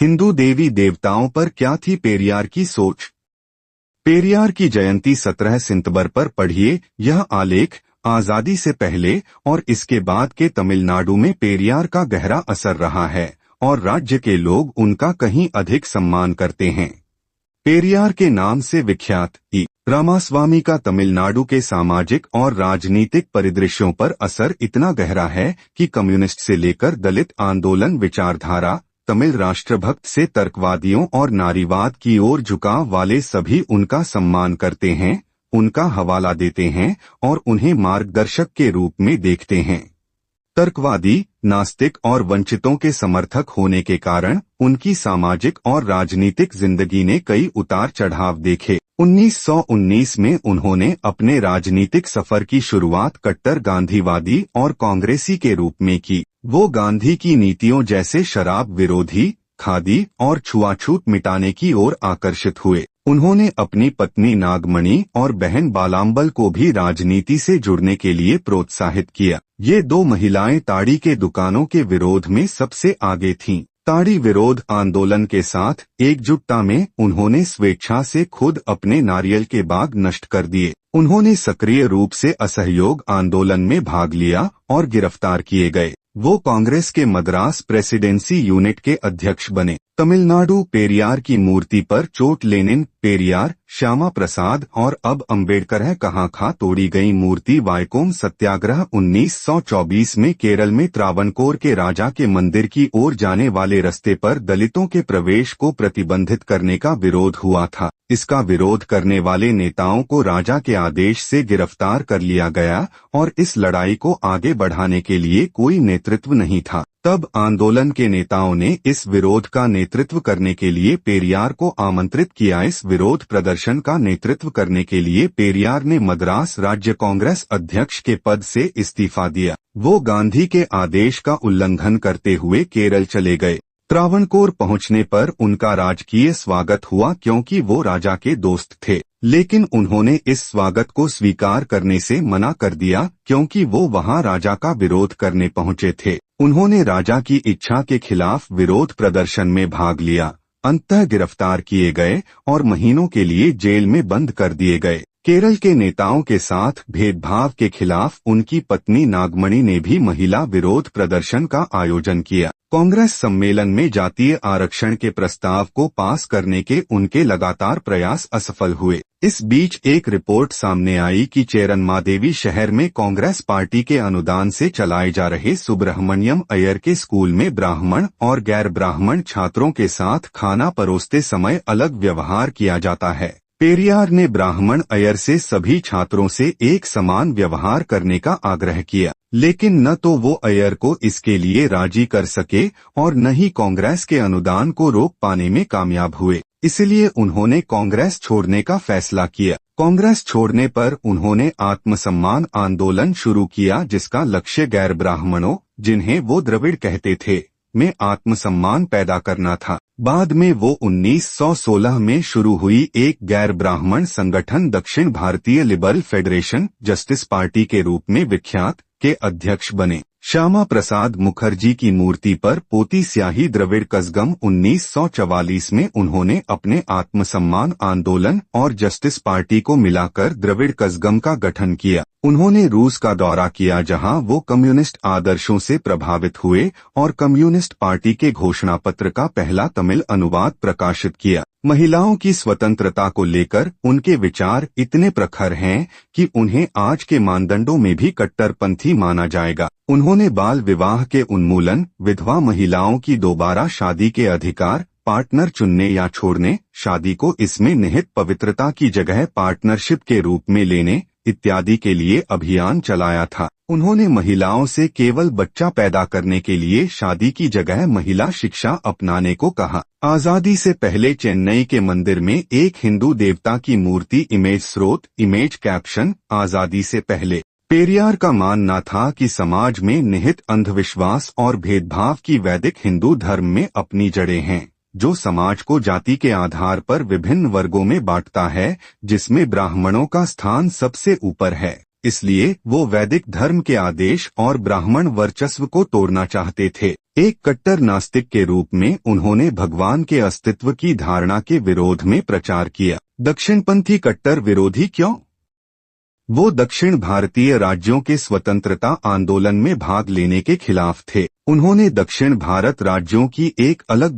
हिंदू देवी देवताओं पर क्या थी पेरियार की सोच। पेरियार की जयंती 17 सितंबर पर पढ़िए। यह आलेख आजादी से पहले और इसके बाद के तमिलनाडु में पेरियार का गहरा असर रहा है और राज्य के लोग उनका कहीं अधिक सम्मान करते हैं। पेरियार के नाम से विख्यात रामास्वामी का तमिलनाडु के सामाजिक और राजनीतिक परिदृश्यों पर असर इतना गहरा है कि कम्युनिस्ट से लेकर दलित आंदोलन विचारधारा, तमिल राष्ट्रभक्त से तर्कवादियों और नारीवाद की ओर झुकाव वाले सभी उनका सम्मान करते हैं, उनका हवाला देते हैं और उन्हें मार्गदर्शक के रूप में देखते हैं। तर्कवादी, नास्तिक और वंचितों के समर्थक होने के कारण उनकी सामाजिक और राजनीतिक जिंदगी ने कई उतार चढ़ाव देखे। 1919 में उन्होंने अपने राजनीतिक सफर की शुरुआत कट्टर गांधीवादी और कांग्रेसी के रूप में की। वो गांधी की नीतियों जैसे शराब विरोधी, खादी और छुआछूत मिटाने की ओर आकर्षित हुए। उन्होंने अपनी पत्नी नागमणि और बहन बालाम्बल को भी राजनीति से जुड़ने के लिए प्रोत्साहित किया। ये दो महिलाएं ताड़ी के दुकानों के विरोध में सबसे आगे थीं। ताड़ी विरोध आंदोलन के साथ एकजुटता में उन्होंने स्वेच्छा से खुद अपने नारियल के बाग नष्ट कर दिए। उन्होंने सक्रिय रूप से असहयोग आंदोलन में भाग लिया और गिरफ्तार किए गए। वो कांग्रेस के मद्रास प्रेसिडेंसी यूनिट के अध्यक्ष बने। तमिलनाडु पेरियार की मूर्ति पर चोट लेनिन, पेरियार, श्यामा प्रसाद और अब अम्बेडकर है कहाँ खा तोड़ी गई मूर्ति वायकोम सत्याग्रह 1924 में केरल में त्रावणकोर के राजा के मंदिर की ओर जाने वाले रास्ते पर दलितों के प्रवेश को प्रतिबंधित करने का विरोध हुआ था। इसका विरोध करने वाले नेताओं को राजा के आदेश से गिरफ्तार कर लिया गया और इस लड़ाई को आगे बढ़ाने के लिए कोई नेतृत्व नहीं था। तब आंदोलन के नेताओं ने इस विरोध का नेतृत्व करने के लिए पेरियार को आमंत्रित किया। इस विरोध प्रदर्शन का नेतृत्व करने के लिए पेरियार ने मद्रास राज्य कांग्रेस अध्यक्ष के पद से इस्तीफा दिया। वो गांधी के आदेश का उल्लंघन करते हुए केरल चले गए। त्रावणकोर पहुंचने पर उनका राजकीय स्वागत हुआ क्योंकि वो राजा के दोस्त थे, लेकिन उन्होंने इस स्वागत को स्वीकार करने से मना कर दिया क्योंकि वो वहां राजा का विरोध करने पहुंचे थे। उन्होंने राजा की इच्छा के खिलाफ विरोध प्रदर्शन में भाग लिया, अंततः गिरफ्तार किए गए और महीनों के लिए जेल में बंद कर दिए गए। केरल के नेताओं के साथ भेदभाव के खिलाफ उनकी पत्नी नागमणि ने भी महिला विरोध प्रदर्शन का आयोजन किया। कांग्रेस सम्मेलन में जातीय आरक्षण के प्रस्ताव को पास करने के उनके लगातार प्रयास असफल हुए। इस बीच एक रिपोर्ट सामने आई कि चेरन्मादेवी शहर में कांग्रेस पार्टी के अनुदान से चलाए जा रहे सुब्रह्मण्यम अय्यर के स्कूल में ब्राह्मण और गैर ब्राह्मण छात्रों के साथ खाना परोसते समय अलग व्यवहार किया जाता है। पेरियार ने ब्राह्मण अय्यर से सभी छात्रों से एक समान व्यवहार करने का आग्रह किया, लेकिन न तो वो अय्यर को इसके लिए राजी कर सके और न ही कांग्रेस के अनुदान को रोक पाने में कामयाब हुए। इसलिए उन्होंने कांग्रेस छोड़ने का फैसला किया। कांग्रेस छोड़ने पर उन्होंने आत्मसम्मान आंदोलन शुरू किया, जिसका लक्ष्य गैर ब्राह्मणों, जिन्हें वो द्रविड़ कहते थे, में आत्मसम्मान पैदा करना था। बाद में वो 1916 में शुरू हुई एक गैर ब्राह्मण संगठन दक्षिण भारतीय लिबरल फेडरेशन जस्टिस पार्टी के रूप में विख्यात के अध्यक्ष बने। श्यामा प्रसाद मुखर्जी की मूर्ति पर पोती स्याही द्रविड़ कज़गम 1944 में उन्होंने अपने आत्मसम्मान आंदोलन और जस्टिस पार्टी को मिलाकर द्रविड़ कज़गम का गठन किया। उन्होंने रूस का दौरा किया, जहां वो कम्युनिस्ट आदर्शों से प्रभावित हुए और कम्युनिस्ट पार्टी के घोषणा पत्र का पहला तमिल अनुवाद प्रकाशित किया। महिलाओं की स्वतंत्रता को लेकर उनके विचार इतने प्रखर हैं कि उन्हें आज के मानदंडों में भी कट्टरपंथी माना जाएगा। उन्होंने बाल विवाह के उन्मूलन, विधवा महिलाओं की दोबारा शादी के अधिकार, पार्टनर चुनने या छोड़ने, शादी को इसमें निहित पवित्रता की जगह पार्टनरशिप के रूप में लेने इत्यादि के लिए अभियान चलाया था। उन्होंने महिलाओं से केवल बच्चा पैदा करने के लिए शादी की जगह महिला शिक्षा अपनाने को कहा। आजादी से पहले चेन्नई के मंदिर में एक हिंदू देवता की मूर्ति इमेज स्रोत इमेज कैप्शन आजादी से पहले पेरियार का मानना था कि समाज में निहित अंधविश्वास और भेदभाव की वैदिक हिंदू धर्म में अपनी जड़ें हैं, जो समाज को जाति के आधार पर विभिन्न वर्गों में बांटता है, जिसमें ब्राह्मणों का स्थान सबसे ऊपर है। इसलिए वो वैदिक धर्म के आदेश और ब्राह्मण वर्चस्व को तोड़ना चाहते थे। एक कट्टर नास्तिक के रूप में उन्होंने भगवान के अस्तित्व की धारणा के विरोध में प्रचार किया। दक्षिणपंथी कट्टर विरोधी क्यों? वो दक्षिण भारतीय राज्यों के स्वतंत्रता आंदोलन में भाग लेने के खिलाफ थे। उन्होंने दक्षिण भारत राज्यों की एक अलग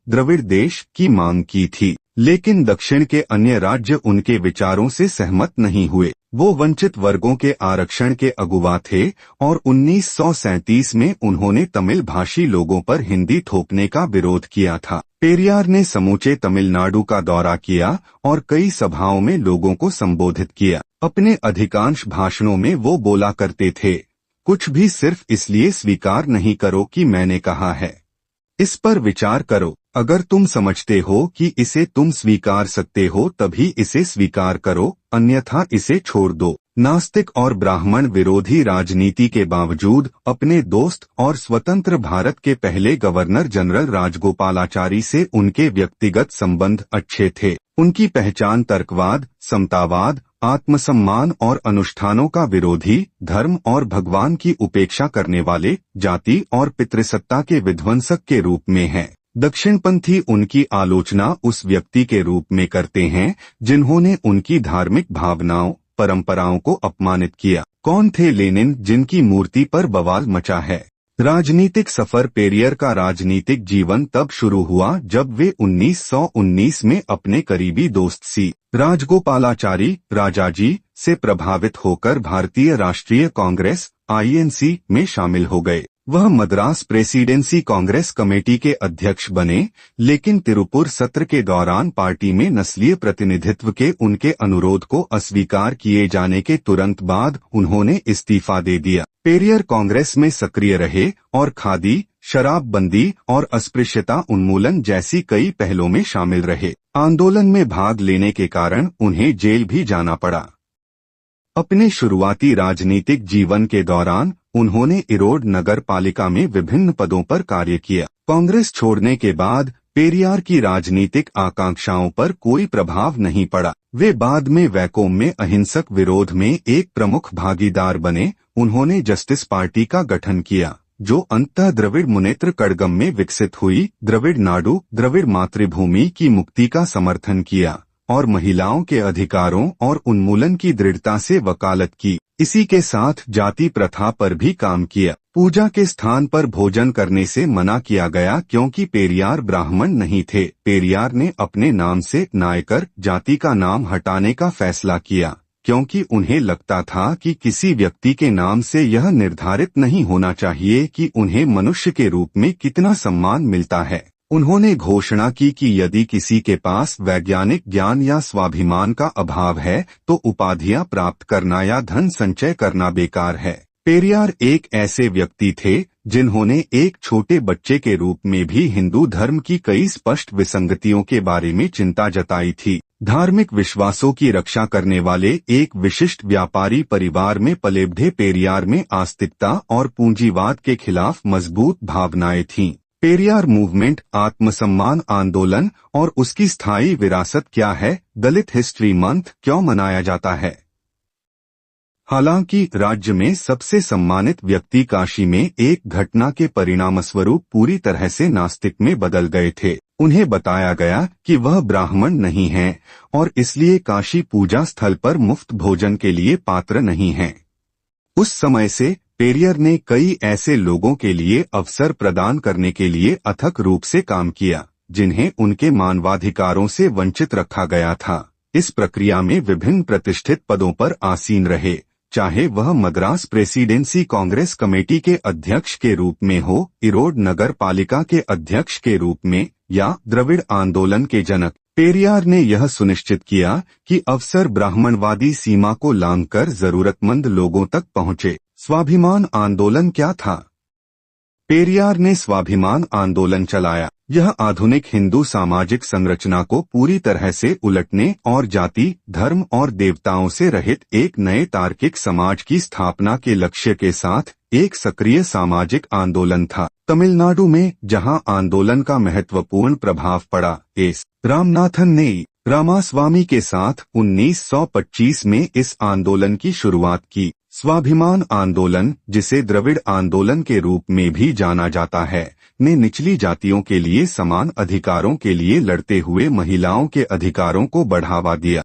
द्रविड़ देश की मांग की थी, लेकिन दक्षिण के अन्य राज्य उनके विचारों से सहमत नहीं हुए। वो वंचित वर्गों के आरक्षण के अगुवा थे और 1937 में उन्होंने तमिल भाषी लोगों पर हिंदी थोपने का विरोध किया था। पेरियार ने समूचे तमिलनाडु का दौरा किया और कई सभाओं में लोगों को संबोधित किया। अपने अधिकांश भाषणों में वो बोला करते थे, कुछ भी सिर्फ इसलिए स्वीकार नहीं करो कि मैंने कहा है, इस पर विचार करो। अगर तुम समझते हो कि इसे तुम स्वीकार सकते हो तभी इसे स्वीकार करो, अन्यथा इसे छोड़ दो। नास्तिक और ब्राह्मण विरोधी राजनीति के बावजूद अपने दोस्त और स्वतंत्र भारत के पहले गवर्नर जनरल राजगोपालाचारी से उनके व्यक्तिगत संबंध अच्छे थे। उनकी पहचान तर्कवाद, समतावाद, आत्मसम्मान और अनुष्ठानों का विरोधी, धर्म और भगवान की उपेक्षा करने वाले, जाति और पितृसत्ता के विध्वंसक के रूप में है। दक्षिणपंथी उनकी आलोचना उस व्यक्ति के रूप में करते हैं जिन्होंने उनकी धार्मिक भावनाओं, परंपराओं को अपमानित किया। कौन थे लेनिन, जिनकी मूर्ति पर बवाल मचा है? राजनीतिक सफर। पेरियर का राजनीतिक जीवन तब शुरू हुआ जब वे 1919 में अपने करीबी दोस्त सी राजगोपालाचारी राजाजी से प्रभावित होकर भारतीय राष्ट्रीय कांग्रेस (INC) में शामिल हो गए। वह मद्रास प्रेसिडेंसी कांग्रेस कमेटी के अध्यक्ष बने, लेकिन तिरुपुर सत्र के दौरान पार्टी में नस्लीय प्रतिनिधित्व के उनके अनुरोध को अस्वीकार किए जाने के तुरंत बाद उन्होंने इस्तीफा दे दिया। पेरियर कांग्रेस में सक्रिय रहे और खादी, शराबबंदी और अस्पृश्यता उन्मूलन जैसी कई पहलों में शामिल रहे। आंदोलन में भाग लेने के कारण उन्हें जेल भी जाना पड़ा। अपने शुरुआती राजनीतिक जीवन के दौरान उन्होंने इरोड नगर पालिका में विभिन्न पदों पर कार्य किया। कांग्रेस छोड़ने के बाद पेरियार की राजनीतिक आकांक्षाओं पर कोई प्रभाव नहीं पड़ा। वे बाद में वैकोम में अहिंसक विरोध में एक प्रमुख भागीदार बने। उन्होंने जस्टिस पार्टी का गठन किया, जो अंततः द्रविड़ मुनेत्र कड़गम में विकसित हुई। द्रविड़ नाडु, द्रविड़ मातृभूमि की मुक्ति का समर्थन किया और महिलाओं के अधिकारों और उन्मूलन की दृढ़ता से वकालत की। इसी के साथ जाति प्रथा पर भी काम किया। पूजा के स्थान पर भोजन करने से मना किया गया क्योंकि पेरियार ब्राह्मण नहीं थे। पेरियार ने अपने नाम से नायकर जाति का नाम हटाने का फैसला किया क्योंकि उन्हें लगता था कि किसी व्यक्ति के नाम से यह निर्धारित नहीं होना चाहिए कि उन्हें मनुष्य के रूप में कितना सम्मान मिलता है। उन्होंने घोषणा की कि यदि किसी के पास वैज्ञानिक ज्ञान या स्वाभिमान का अभाव है तो उपाधियां प्राप्त करना या धन संचय करना बेकार है। पेरियार एक ऐसे व्यक्ति थे जिन्होंने एक छोटे बच्चे के रूप में भी हिंदू धर्म की कई स्पष्ट विसंगतियों के बारे में चिंता जताई थी। धार्मिक विश्वासों की रक्षा करने वाले एक विशिष्ट व्यापारी परिवार में पले-बढ़े पेरियार में आस्तिकता और पूंजीवाद के खिलाफ मजबूत भावनाएं थीं। पेरियार मूवमेंट, आत्मसम्मान आंदोलन और उसकी स्थायी विरासत क्या है? दलित हिस्ट्री मंथ क्यों मनाया जाता है? हालांकि राज्य में सबसे सम्मानित व्यक्ति काशी में एक घटना के परिणामस्वरूप पूरी तरह से नास्तिक में बदल गए थे। उन्हें बताया गया कि वह ब्राह्मण नहीं हैं और इसलिए काशी पूजा स्थल पर मुफ्त भोजन के लिए पात्र नहीं हैं। उस समय से पेरियर ने कई ऐसे लोगों के लिए अवसर प्रदान करने के लिए अथक रूप से काम किया जिन्हें उनके मानवाधिकारों से वंचित रखा गया था। इस प्रक्रिया में विभिन्न प्रतिष्ठित पदों पर आसीन रहे, चाहे वह मद्रास प्रेसिडेंसी कांग्रेस कमेटी के अध्यक्ष के रूप में हो, इरोड नगर पालिका के अध्यक्ष के रूप में या द्रविड़ आंदोलन के जनक। पेरियार ने यह सुनिश्चित किया कि अवसर ब्राह्मणवादी सीमा को लांघकर जरूरतमंद लोगों तक पहुंचे। स्वाभिमान आंदोलन क्या था? पेरियार ने स्वाभिमान आंदोलन चलाया। यह आधुनिक हिंदू सामाजिक संरचना को पूरी तरह से उलटने और जाति, धर्म और देवताओं से रहित एक नए तार्किक समाज की स्थापना के लक्ष्य के साथ एक सक्रिय सामाजिक आंदोलन था। तमिलनाडु में जहां आंदोलन का महत्वपूर्ण प्रभाव पड़ा, एस रामनाथन ने रामास्वामी के साथ 1925 में इस आंदोलन की शुरुआत की। स्वाभिमान आंदोलन, जिसे द्रविड़ आंदोलन के रूप में भी जाना जाता है, ने निचली जातियों के लिए समान अधिकारों के लिए लड़ते हुए महिलाओं के अधिकारों को बढ़ावा दिया।